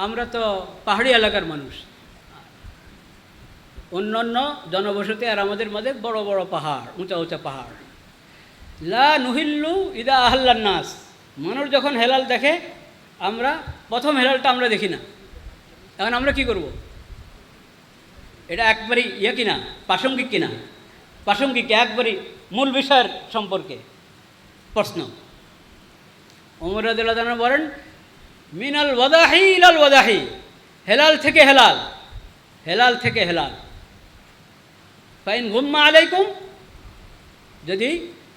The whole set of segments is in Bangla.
আমরা তো পাহাড়ি এলাকার মানুষ, অন্যান্য জনবসতি আর আমাদের মাঝে বড় বড় পাহাড়, উঁচা উঁচা পাহাড়। লা নুহিল্লু ইদা আহাল্লান নাস, মানুষ যখন হেলাল দেখে, আমরা প্রথম হেলালটা আমরা দেখি না। এখন আমরা কি করব? এটা একবারই কিনা, প্রাসঙ্গিক কিনা? প্রাসঙ্গিক, একবারই মূল বিষয়ের সম্পর্কে প্রশ্ন। ওমর রাদিয়াল্লাহু আনহু বলেন, মিনাল ওয়াদাহি ইলাল ওয়াদাহি, হেলাল থেকে হেলাল, হেলাল থেকে হেলাল। ফাইন গুম্মা আলাইকুম, যদি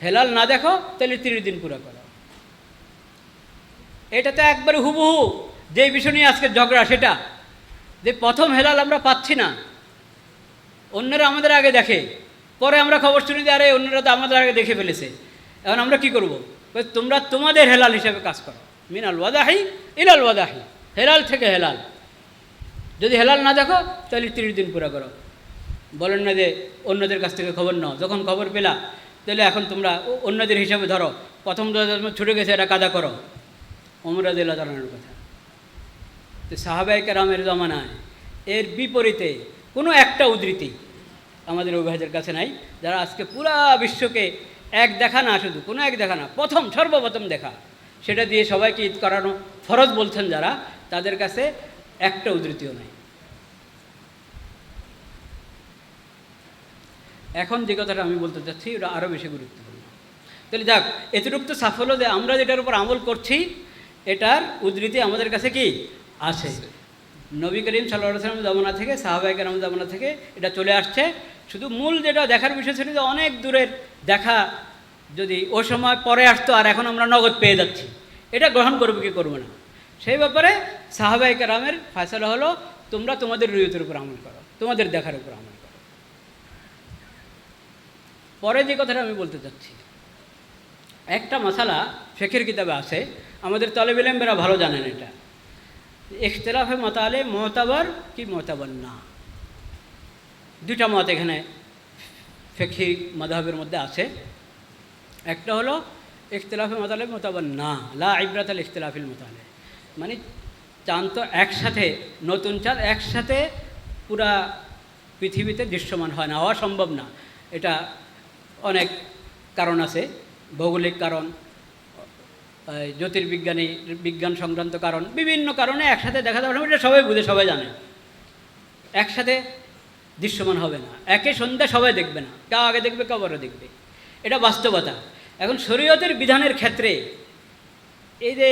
হেলাল না দেখো তাহলে 30 দিন পুরো করো। এটা তো একবারে হুবহু যে বিষয় নিয়ে আজকে ঝগড়া, সেটা যে প্রথম হেলাল আমরা পাচ্ছি না, অন্যরা আমাদের আগে দেখে, পরে আমরা খবর শুনি যে আরে অন্যরা তো আমাদের আগে দেখে ফেলেছে। এখন আমরা কি করব? তোমরা তোমাদের হেলাল হিসাবে কাজ করো। মিনাল ওয়াদাহি ইলাল ওয়াদাহি, হেলাল থেকে হেলাল। যদি হেলাল না দেখো তাহলে 30 দিন পুরো করো। বলেন না যে অন্যদের কাছ থেকে খবর নাও, যখন খবর পেলা তাহলে এখন তোমরা অন্যদের হিসাবে ধরো, প্রথম ছুটে গেছে এটা কাদা করো। ওমর রাদিয়াল্লাহু আনহুর কথা। তো সাহাবায়ে কেরামের জমানায় এর বিপরীতে কোনো একটা উদ্ধৃতি আমাদের অভিভাবকদের কাছে নাই, যারা আজকে পুরা বিশ্বকে এক দেখা না, শুধু কোনো এক দেখা না, সর্বপ্রথম দেখা, সেটা দিয়ে সবাইকে ঈদ করানো ফরজ বলছেন যারা, তাদের কাছে একটা উদ্ধৃতিও নাই। এখন যে কথাটা আমি বলতে চাচ্ছি ওটা আরও বেশি গুরুত্বপূর্ণ। তাহলে যাক, এতটুকু তো সাফল্য যে আমরা যেটার উপর আমল করছি এটার উদ্ধৃতি আমাদের কাছে কি আছে। নবী করিম সাল্লাল্লাহু আলাইহি ওয়াসাল্লাম জামানা থেকে, সাহাবায়ে কেরাম জামানা থেকে এটা চলে আসছে। শুধু মূল যেটা দেখার বিষয় ছিল যে অনেক দূরের দেখা যদি ও সময় পরে আসতো আর এখন আমরা নগদ পেয়ে যাচ্ছি, এটা গ্রহণ করবে কি করবো না, সেই ব্যাপারে সাহাবায়ে কেরামের ফয়সালা হলো তোমরা তোমাদের রুয়তের উপর আমল করো, তোমাদের দেখার উপর আমল করো। পরে যে কথাটা আমি বলতে চাচ্ছি, একটা মাসালা ফিকহের কিতাবে আছে, আমাদের তালেবে ইলমেরা ভালো জানেন এটা, ইখতিলাফে মাতালে মুতাবার কি মুতাবার না। দুইটা মত এখানে ফিকহি মাযহাবের মধ্যে আছে। একটা হলো ইখতিলাফে মাতালে মুতাবার না, লা ইবরাত আল ইখতিলাফিল মুতালে, মানে চাঁদ তো একসাথে, নতুন চাঁদ একসাথে পুরা পৃথিবীতে দৃশ্যমান হয় না, হওয়া সম্ভব না। এটা অনেক কারণ আছে, ভৌগোলিক কারণ, বিজ্ঞান সংক্রান্ত কারণ, বিভিন্ন কারণে একসাথে দেখা যাবে না, এটা সবাই বুঝে, সবাই জানে। একসাথে দৃশ্যমান হবে না, একে সন্ধ্যা সবাই দেখবে না, কেউ আগে দেখবে কেউ পরে দেখবে, এটা বাস্তবতা। এখন শরীয়তের বিধানের ক্ষেত্রে এই যে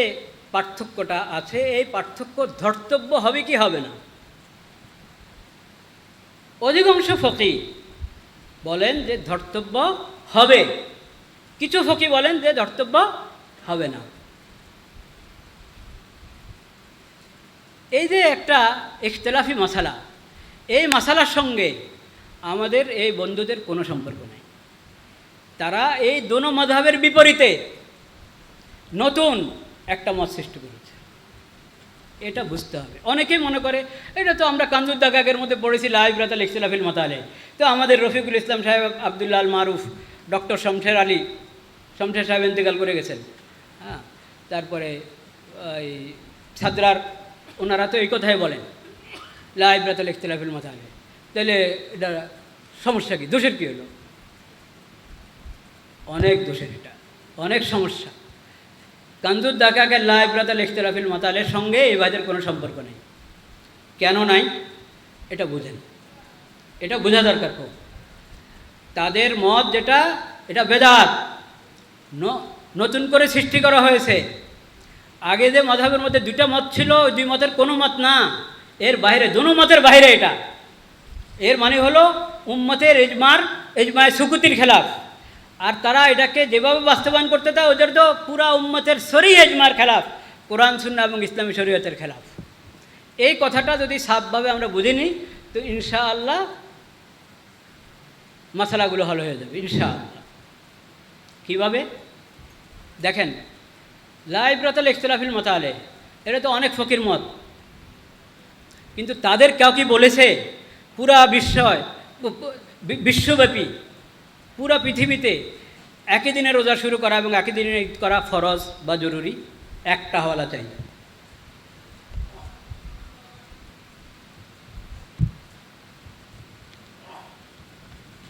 পার্থক্যটা আছে, এই পার্থক্য ধর্তব্য হবে কি হবে না? অধিকাংশ ফকি বলেন যে ধর্তব্য হবে, কিছু ফকি বলেন যে ধর্তব্য হবে না। এই যে একটা ইখতিলাফি মাসালা, এই মাসালার সঙ্গে আমাদের এই বন্ধুদের কোনো সম্পর্ক নেই। তারা এই দোনো মাযহাবের বিপরীতে নতুন একটা মত সৃষ্টি করেছে, এটা বুঝতে হবে। অনেকেই মনে করে এটা তো আমরা কানজুদ দাগাগের মধ্যে পড়েছি, লা ইবরাত আল ইখতিলাফিল মাতালে, তো আমাদের রফিকুল ইসলাম সাহেব, আবদুল্লাহ আল মারুফ, ডক্টর শমশের সাহেব ইন্তেকাল করে গেছেন, হ্যাঁ, তারপরে ওই সাদরার, ওনারা তো এই কথাই বলেন লা ইবরাত আল ইখতিলাফিল মাতালে। তাহলে এটা সমস্যা কি, দোষের কী হলো? অনেক দোষের, এটা অনেক সমস্যা। কানজুদ দাগাগের লা ইবরাত আল ইখতিলাফিল মাতালের সঙ্গে এই ভাইদের কোনো সম্পর্ক নেই। কেন নাই এটা বুঝেন, এটা বোঝা দরকার খুব। তাদের মত যেটা, এটা বেদাত, নতুন করে সৃষ্টি করা হয়েছে। আগে যে মাযহাবের মধ্যে দুইটা মত ছিল, ওই দুই মতের কোনো মত না, এর বাইরে, দোনো মতের বাইরে এটা। এর মানে হলো উম্মতের ইজমায়ে সুকুতির খেলাফ। আর তারা এটাকে যেভাবে বাস্তবায়ন করতে চায়, ওদের তো পুরা উম্মতের সরিহ ইজমার খেলাফ, কোরআন সুন্নাহ এবং ইসলামী শরীয়তের খেলাফ। এই কথাটা যদি সাফভাবে আমরা বুঝে নিই, তো ইনশাআল্লাহ মাসালাগুলো হল হয়ে যাবে ইনশাআল্লাহ। কীভাবে? দেখেন, লা ইবরাত আল ইখতিলাফিল মাতালে, এটা তো অনেক ফকির মত, কিন্তু তাদের কেউ কি বলেছে পুরা বিশ্বব্যাপী পুরা পৃথিবীতে একই দিনে রোজা শুরু করা এবং একই দিনে ঈদ করা ফরজ বা জরুরি? একটা হওয়ালা চাই।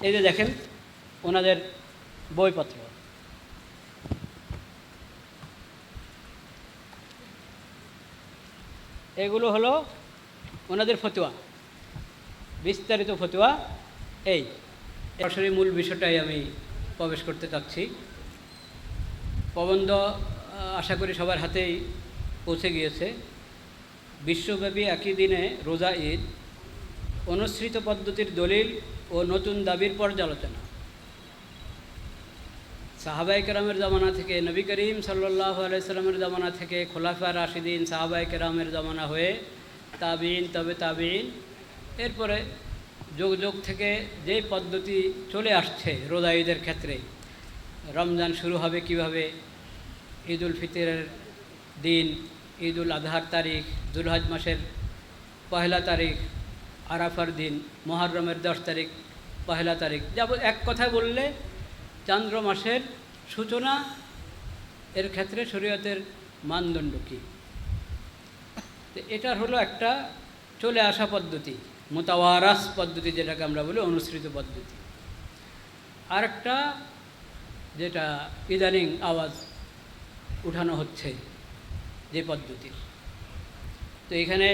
এই যে দেখেন ওনাদের বইপত্র, এগুলো হলো ওনাদের ফতোয়া, বিস্তারিত ফতোয়া। এই সরাসরি মূল বিষয়টাই আমি প্রবেশ করতে চাচ্ছি। প্রবন্ধ আশা করি সবার হাতেই পৌঁছে গিয়েছে। বিশ্বব্যাপী একই দিনে রোজা ঈদ, অনুসৃত পদ্ধতির দলিল ও নতুন দাবির পর্যালোচনা। সাহাবায়ে কেরামের জামানা থেকে, নবী করিম সাল্লাল্লাহু আলাইহি সাল্লামের জামানা থেকে, খোলাফা রাশিদিন, সাহাবায়ে কেরামের জামানা হয়ে তাবিঈন, তবে তাবিঈন, এরপরে যুগ যুগ থেকে যে পদ্ধতি চলে আসছে রোজা ঈদের ক্ষেত্রে, রমজান শুরু হবে কিভাবে, ঈদুল ফিতরের দিন, ঈদুল আজহার তারিখ, যুলহজ মাসের পহেলা তারিখ, আরাফার দিন, মুহররমের 10 তারিখ, পহেলা তারিখ, যাব এক কথায় বললে চান্দ্র মাসের সূচনা, এর ক্ষেত্রে শরীয়তের মানদণ্ড কী। তো এটার হলো একটা চলে আসা পদ্ধতি, মুতাওয়ারাস পদ্ধতি যেটাকে আমরা বলি, অনুসৃত পদ্ধতি। আর একটা যেটা ইদানিং আওয়াজ উঠানো হচ্ছে যে পদ্ধতির, তো এখানে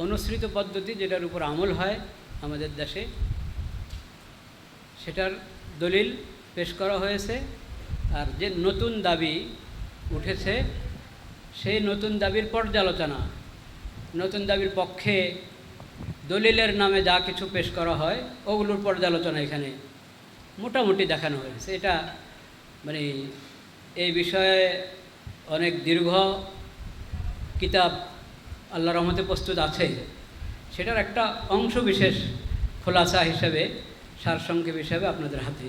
অনুসৃত পদ্ধতি যেটার উপর আমল হয় আমাদের দেশে, সেটার দলিল পেশ করা হয়েছে। আর যে নতুন দাবি উঠেছে সেই নতুন দাবির পর্যালোচনা, নতুন দাবির পক্ষে দলিলের নামে যা কিছু পেশ করা হয় ওগুলোর পর্যালোচনা এখানে মোটামুটি দেখানো হয়েছে। এটা মানে এই বিষয়ে অনেক দীর্ঘ কিতাব আল্লাহর রহমতে প্রস্তুত আছে, সেটার একটা অংশ বিশেষ খোলাসা হিসেবে, সারসংক্ষেপ হিসাবে আপনাদের হাতে।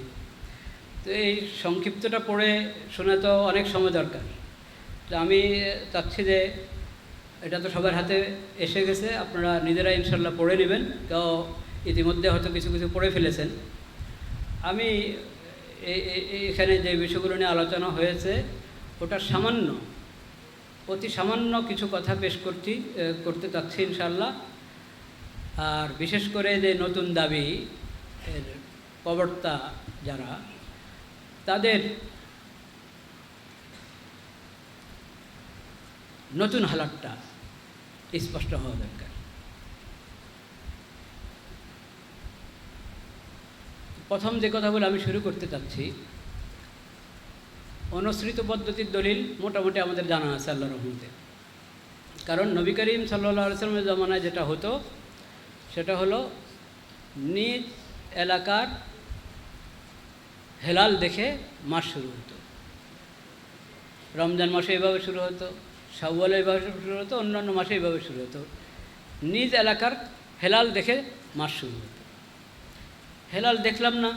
তো এই সংক্ষিপ্তটা পড়ে শোনা তো অনেক সময় দরকার। তো আমি চাচ্ছি যে এটা তো সবার হাতে এসে গেছে, আপনারা নিজেরা ইনশাল্লাহ পড়ে নেবেন। কেউ ইতিমধ্যে হয়তো কিছু কিছু পড়ে ফেলেছেন। আমি এখানে যে বিষয়গুলো নিয়ে আলোচনা হয়েছে ওটা সামান্য, অতি সামান্য কিছু কথা পেশ করতে চাচ্ছি ইনশাল্লাহ। আর বিশেষ করে যে নতুন দাবি এর প্রবক্তা যারা, তাদের নতুন হালাতটা স্পষ্ট হওয়া দরকার। প্রথম যে কথা বলে আমি শুরু করতে চাচ্ছি, অনুসৃত পদ্ধতির দলিল মোটামুটি আমাদের জানা আছে আল্লাহর রহমতে। কারণ নবী করিম সাল্লাল্লাহু আলাইহি ওয়াসাল্লামের জামানায় যেটা হতো সেটা হলো নিজ এলাকার হেলাল দেখে মাস শুরু হতো। রমজান মাসে এইভাবে শুরু হতো, শাওয়ালে এইভাবে শুরু হতো, অন্যান্য মাসে এইভাবে শুরু হতো। নিজ এলাকার হেলাল দেখে মাস শুরু হতো। হেলাল দেখলাম না,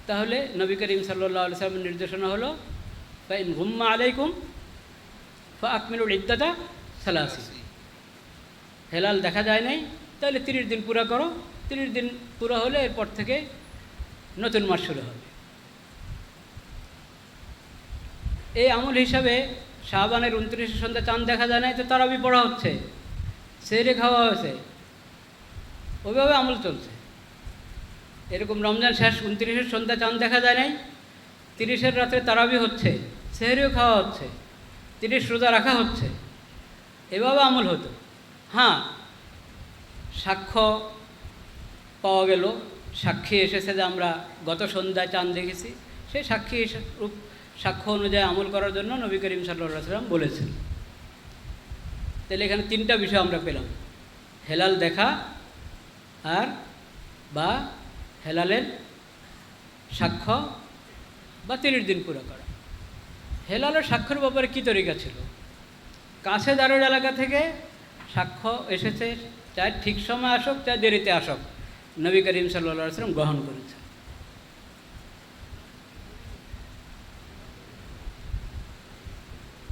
তাহলে নবী করিম সাল্লাল্লাহু আলাইহি ওয়াসাল্লামের নির্দেশনা হলো ফাইন গুম্মা আলাইকুম ফাআকমিলুল ইদ্দাতা সালাসিন। হেলাল দেখা যায় নাই, তাহলে 30 দিন পুরা করো। 30 দিন পুরো হলে এরপর থেকে নতুন মাস শুরু হবে। এই আমল হিসাবে শাবানের 29 সন্ধ্যা চাঁদ দেখা যায় নাই, তো তারাবি পড়া হচ্ছে, সেহরি খাওয়া হয়েছে, ওইভাবে আমল চলছে। এরকম রমজান শেষ 29 সন্ধ্যা চাঁদ দেখা যায় নাই, 30 রাত্রে তারাবি হচ্ছে, সেহরিও খাওয়া হচ্ছে, 30 রোজা রাখা হচ্ছে, এভাবে আমল হতো। হ্যাঁ, সাক্ষ্য পাওয়া গেল, সাক্ষী এসেছে যে আমরা গত সন্ধ্যায় চাঁদ দেখেছি, সেই সাক্ষ্য অনুযায়ী আমল করার জন্য নবী করিম সাল্লাল্লাহু আলাইহি ওয়াসাল্লাম বলেছেন। তাহলে এখানে 3টা বিষয় আমরা পেলাম, হেলাল দেখা, আর বা হেলালের সাক্ষ্য বা 30 দিন পুরো করা। হেলালের সাক্ষ্যের ব্যাপারে কী তরিকা ছিল? কাছে দারুল এলাকা থেকে সাক্ষ্য এসেছে, চাই ঠিক সময় আসুক চাই দেরিতে আসুক, নবী করিম সাল্লাল্লাহু আলাইহি ওয়াসাল্লাম গ্রহণ করেছে।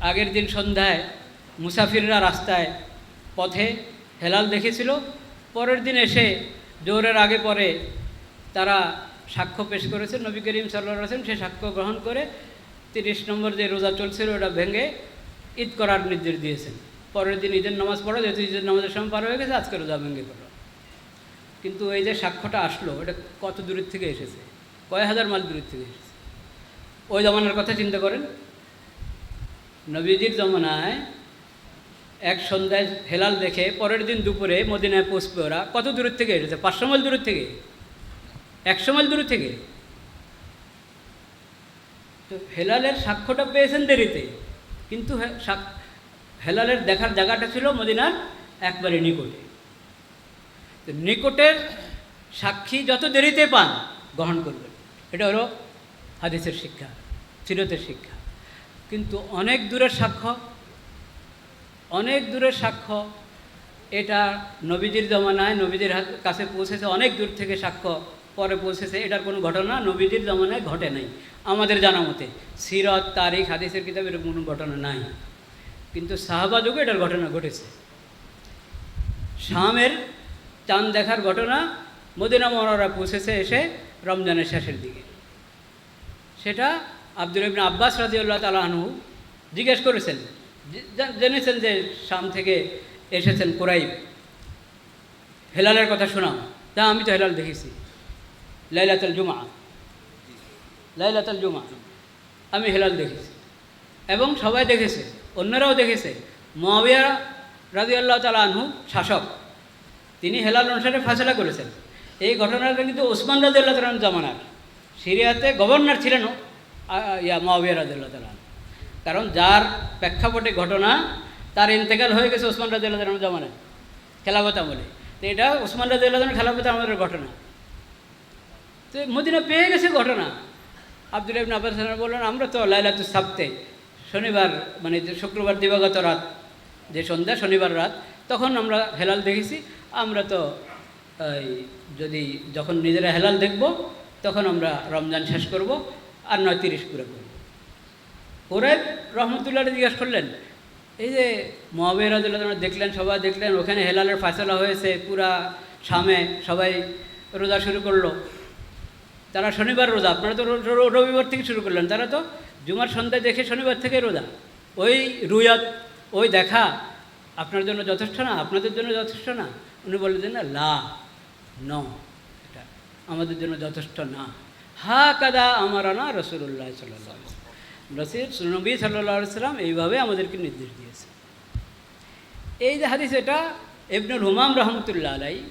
আগের দিন সন্ধ্যায় মুসাফিররা রাস্তায় পথে হেলাল দেখেছিল, পরের দিন এসে জোহরের আগে পরে তারা সাক্ষ্য পেশ করেছে, নবী করিম সাল্লাল্লাহু আলাইহি ওয়াসাল্লাম সেই সাক্ষ্য গ্রহণ করে 30 নম্বর যে রোজা চলছিল ওটা ভেঙে ঈদ করার নির্দেশ দিয়েছেন। পরের দিন ঈদের নামাজ পড়ো, যেহেতু ঈদের নামাজের সময় পার হয়ে গেছে, আজকে রোজা ভেঙে পড়ো। কিন্তু এই যে সাক্ষ্যটা আসলো এটা কত দূরের থেকে এসেছে, কয় হাজার মাইল দূরের থেকে এসেছে। ওই জমানার কথা চিন্তা করেন, নবীজির জমানায় এক সন্ধ্যায় হেলাল দেখে পরের দিন দুপুরে মদিনায় পৌঁছবে ওরা, কত দূরের থেকে এসেছে? 500 মাইল দূরের থেকে, 100 মাইল দূরের থেকে। তো হেলালের সাক্ষ্যটা পেয়েছেন দেরিতে, কিন্তু হেলালের দেখার জায়গাটা ছিল মদিনার একবারে নিকটে। তো নিকটের সাক্ষী যত দেরিতে পান গ্রহণ করবেন, এটা হলো হাদিসের শিক্ষা, সিরতের শিক্ষা। কিন্তু অনেক দূরের সাক্ষ্য, অনেক দূরের সাক্ষ্য, এটা নবীজির জমানায় নবীজির কাছে পৌঁছেছে, অনেক দূর থেকে সাক্ষ্য পরে পৌঁছেছে, এটার কোনো ঘটনা নবীজির জমানায় ঘটে নাই আমাদের জানা মতে। সিরত, তারিখ, হাদিসের কিতাবে এরকম কোনো ঘটনা নাই, কিন্তু সাহাবা যুগে এটার ঘটনা ঘটেছে। শামের চাঁদ দেখার ঘটনা মদিনা মুনাওয়ারা পৌঁছেছে এসে রমজানের শেষের দিকে। সেটা আব্দুল ইবনে আব্বাস রাদিয়াল্লাহু তাআলা আনহু জিজ্ঞেস করেছেন, জেনেছেন যে শাম থেকে এসেছেন কুরাইব, হেলালের কথা শোনাও। তা আমি তো হেলাল দেখেছি লাইলাতুল জুমআ, লাইলাতুল জুমআ আমি হেলাল দেখেছি, এবং সবাই দেখেছে, অন্যরাও দেখেছে। মুআবিয়া রাদিয়াল্লাহু তাআলা আনহু শাসক, তিনি হেলাল অনুসারে ফায়সালা করেছেন। এই ঘটনাটা কিন্তু ওসমান রাদিয়াল্লাহু তাআলা জামানার, সিরিয়াতে গভর্নর ছিলেন মুআবিয়া রাদিয়াল্লাহু তাআলা, কারণ যার প্রেক্ষাপটে ঘটনা, তার ইন্তেকাল হয়ে গেছে ওসমান রাদিয়াল্লাহু তাআলা জামানায় খেলাফত আমলে। তো এটা ওসমান রাদিয়াল্লাহু তাআলা খেলাফত আমলের ঘটনা। তো মদিনা পেয়ে গেছে ঘটনা। আব্দুল ইবনে আব্বাস বললেন, আমরা তো লাইলাতুস সাবতে, শনিবার মানে শুক্রবার দিবাগত রাত, যে সন্ধ্যা শনিবার রাত, তখন আমরা হেলাল দেখেছি। আমরা তো যখন নিজেরা হেলাল দেখব তখন আমরা রমজান শেষ করব, আর 9-30 পুরো করব। পরে রহমতুল্লাহ জিজ্ঞাসা করলেন, এই যে মুআবিয়া রাদিয়াল্লাহু তাআলা দেখলেন, সবাই দেখলেন, ওখানে হেলালের ফায়সালা হয়েছে, পুরা শামে সবাই রোজা শুরু করলো, তারা শনিবার রোজা, আপনারা তো রবিবার থেকে শুরু করলেন, তারা তো জুমার সন্ধ্যায় দেখে শনিবার থেকে রোজা। ওই রুয়াত, ওই দেখা আপনার জন্য যথেষ্ট না, আপনাদের জন্য যথেষ্ট না? উনি বললেন না, লা ন, এটা আমাদের জন্য যথেষ্ট না। হা কাদা আমারানা রাসূলুল্লাহ সাল্লাল্লাহু আলাইহি ওয়াসাল্লাম, নবী সাল্লাল্লাহু আলাইহি ওয়াসাল্লাম এইভাবে আমাদেরকে নির্দেশ দিয়েছে। এই যে হাদিস, এটা ইবনুল হুমাম রহমতুল্লাহ আলাইহি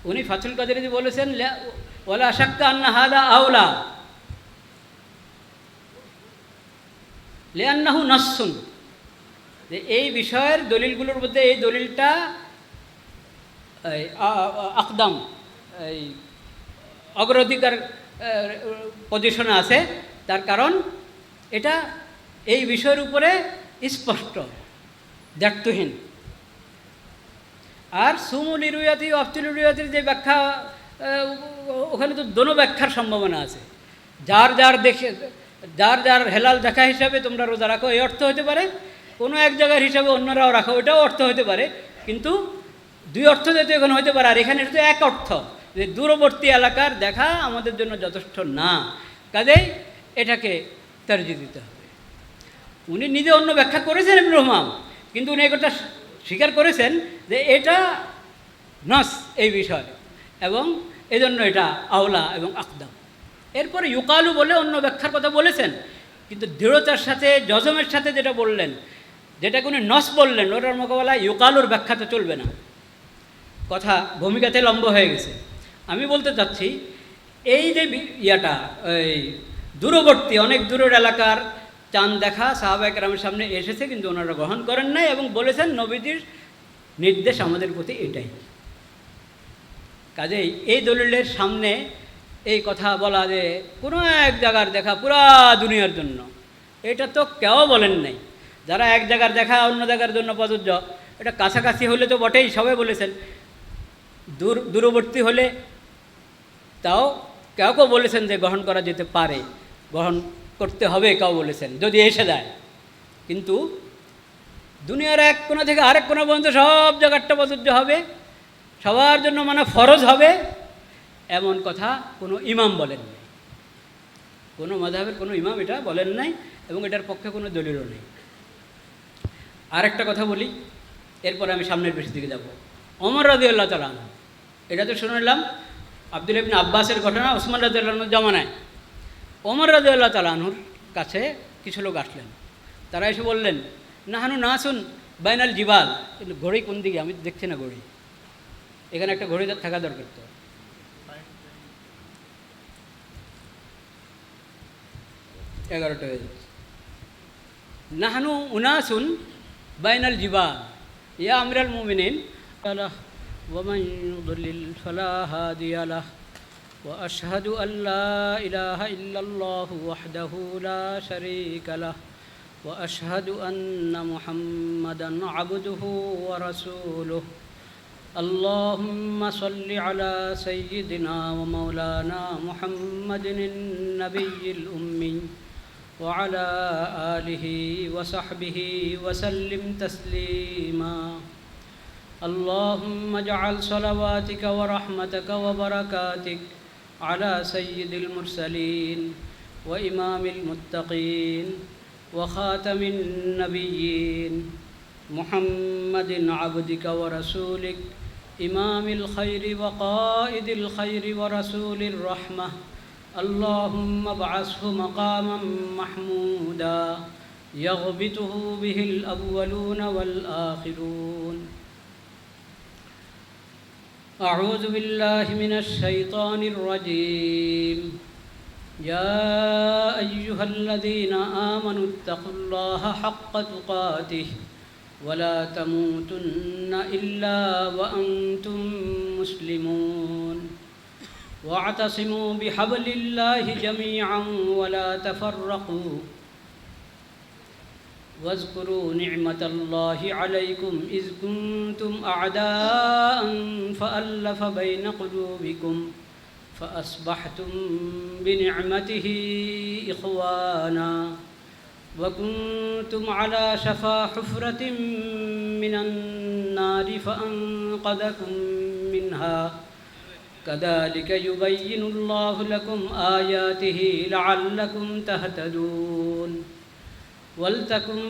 উনি ফাথুল কাদিরে বলেছেন, ওয়ালা শাক্কা আন্না হাদা আওলা লিআন্নাহু নাসসুন, যে এই বিষয়ের দলিলগুলোর মধ্যে এই দলিলটা আকদাম, এই অগ্রাধিকার পজিশনে আছে। তার কারণ এটা এই বিষয়ের উপরে স্পষ্ট, দ্ব্যর্থহীন। আর সুমুল ইরুয়াতি অফতুল ইরুয়াতির যে ব্যাখ্যা, ওখানে তো দোনো ব্যাখ্যার সম্ভাবনা আছে। যার যার হেলাল দেখা হিসাবে তোমরা রোজা রাখো, এই অর্থ হতে পারে, কোনো এক জায়গার হিসাবে অন্যরাও রাখো, ওটাও অর্থ হতে পারে। কিন্তু দুই অর্থ যেহেতু এখানে হতে পারে, আর এখানে তো এক অর্থ, যে দূরবর্তী এলাকার দেখা আমাদের জন্য যথেষ্ট না, কাজেই এটাকে তরজিহ দিতে হবে। উনি নিজে অন্য ব্যাখ্যা করেছেন ইবনুল হুমাম, কিন্তু উনি একটা স্বীকার করেছেন যে এটা নস এই বিষয়, এবং এজন্য এটা আওলা এবং আকদাম। এরপরে ইউকালু বলে অন্য ব্যাখ্যার কথা বলেছেন, কিন্তু দৃঢ়তার সাথে, জজমের সাথে যেটা বললেন, যেটা উনি নস বললেন, ওটার মোকাবেলায় ইউকালুর ব্যাখ্যা তো চলবে না, কথা ভূমিকাতে লম্বা হয়ে গেছে। আমি বলতে চাচ্ছি, এই যে ইয়াটা, এই দূরবর্তী অনেক দূরের এলাকার চাঁদ দেখা সাহাবায়ে কেরামের সামনে এসেছে, কিন্তু ওনারা গ্রহণ করেন নাই, এবং বলেছেন নবীজির নির্দেশ আমাদের প্রতি এটাই। কাজেই এই দলিলের সামনে এই কথা বলা যে কোনো এক জায়গার দেখা পুরা দুনিয়ার জন্য, এটা তো কেউ বলেন নাই। যারা এক জায়গার দেখা অন্য জায়গার জন্য প্রযোজ্য, এটা কাছাকাছি হলে তো বটেই, সবাই বলেছেন। দূরবর্তী হলে তাও কেউ কেউ বলেছেন যে গ্রহণ করা যেতে পারে, গ্রহণ করতে হবে কেউ বলেছেন যদি এসে যায়। কিন্তু দুনিয়ার এক কোণা থেকে আরেক কোণা পর্যন্ত সব জায়গাটা প্রযোজ্য হবে, সবার জন্য মানে ফরজ হবে, এমন কথা কোনো ইমাম বলেন নাই, কোনো মাযহাবের কোনো ইমাম এটা বলেন নাই, এবং এটার পক্ষে কোনো দলিলও নেই। আরেকটা কথা বলি, এরপরে আমি সামনের বেশি দিকে যাব। ওমর রাদিয়াল্লাহু তাআলা আনহু, এটা তো শুনলাম আব্দুল্লাহ ইবনে আব্বাসের ঘটনা, ওসমান রাদিয়াল্লাহু আনহুর জামানায়। ওমর রাদিয়াল্লাহু তাআলা আনহুর কাছে কিছু লোক আসলেন, তারা এসে বললেন, নাহানু নাসুন বাইনাল জিবাল। কিন্তু ঘড়ি কোন দিকে, আমি দেখছি না ঘড়ি, এখানে একটা ঘড়ি থাকা দরকার। তো 11টা হয়ে যাচ্ছে। নাহানু উনাসুন বাইনাল জিবাল ইয়া আমিরাল মুমিনিন আলাহ ওয়া মান ইউদ্লিল ফালা হাদিয়া লাহ ওয়া আশহাদু আল লা ইলাহা ইল্লাল্লাহু ওয়াহদাহু লা শারীকা লাহ ওয়া আশহাদু আন্না মুহাম্মাদান আবদুহু ওয়া রাসূলুহু আল্লাহুম্মা সাল্লি আলা সাইয়্যিদিনা ওয়া মাওলানা মুহাম্মাদিন নাবিয়্যিল উম্মি وعلى آله وصحبه وسلم تسليما اللهم اجعل صلواتك ورحمتك وبركاتك على سيد المرسلين وإمام المتقين وخاتم النبيين محمد عبدك ورسولك إمام الخير وقائد الخير ورسول الرحمة اللهم ابعثه مقاما محمودا يغبطه به الأولون والآخرون أعوذ بالله من الشيطان الرجيم يا أيها الذين آمنوا اتقوا الله حق تقاته ولا تموتن إلا وأنتم مسلمون واعتصموا بحبل الله جميعا ولا تفرقوا واذكروا نعمة الله عليكم إذ كنتم أعداء فألف بين قلوبكم فأصبحتم بنعمته إخوانا وكنتم على شفا حفرة من النار فأنقذكم منها كذلك يبين الله لكم آياته لعلكم تهتدون ولتكن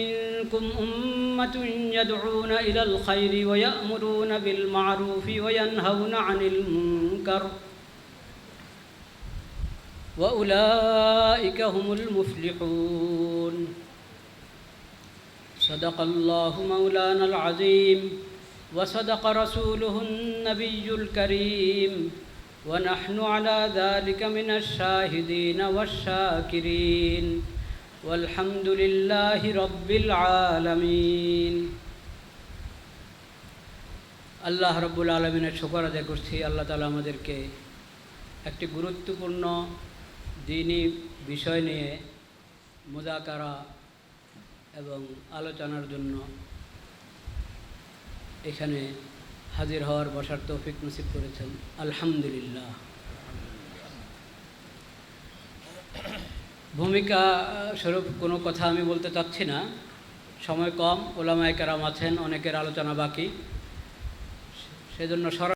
منكم أمة يدعون إلى الخير ويأمرون بالمعروف وينهون عن المنكر وأولئك هم المفلحون صدق الله مولانا العظيم وصدق رسوله النبي الكريم ونحن على ذلك من الشاهدين والشاكرين والحمد لله رب العالمين আল্লাহ রব্বুল আলমিনের শুকর আদায় করছি। আল্লাহ তাআলা আমাদেরকে একটি গুরুত্বপূর্ণ দ্বীনি বিষয় নিয়ে মুযাকারা এবং আলোচনার জন্য এখানে হাজির হওয়ার বসার তৌফিক নসিব করেছেন, আলহামদুলিল্লাহ। ভূমিকা স্বরূপ কোনো কথা আমি বলতে চাচ্ছি না, সময় কম, ওলামায়ে কেরাম আছেন, অনেকের আলোচনা বাকি, সেজন্য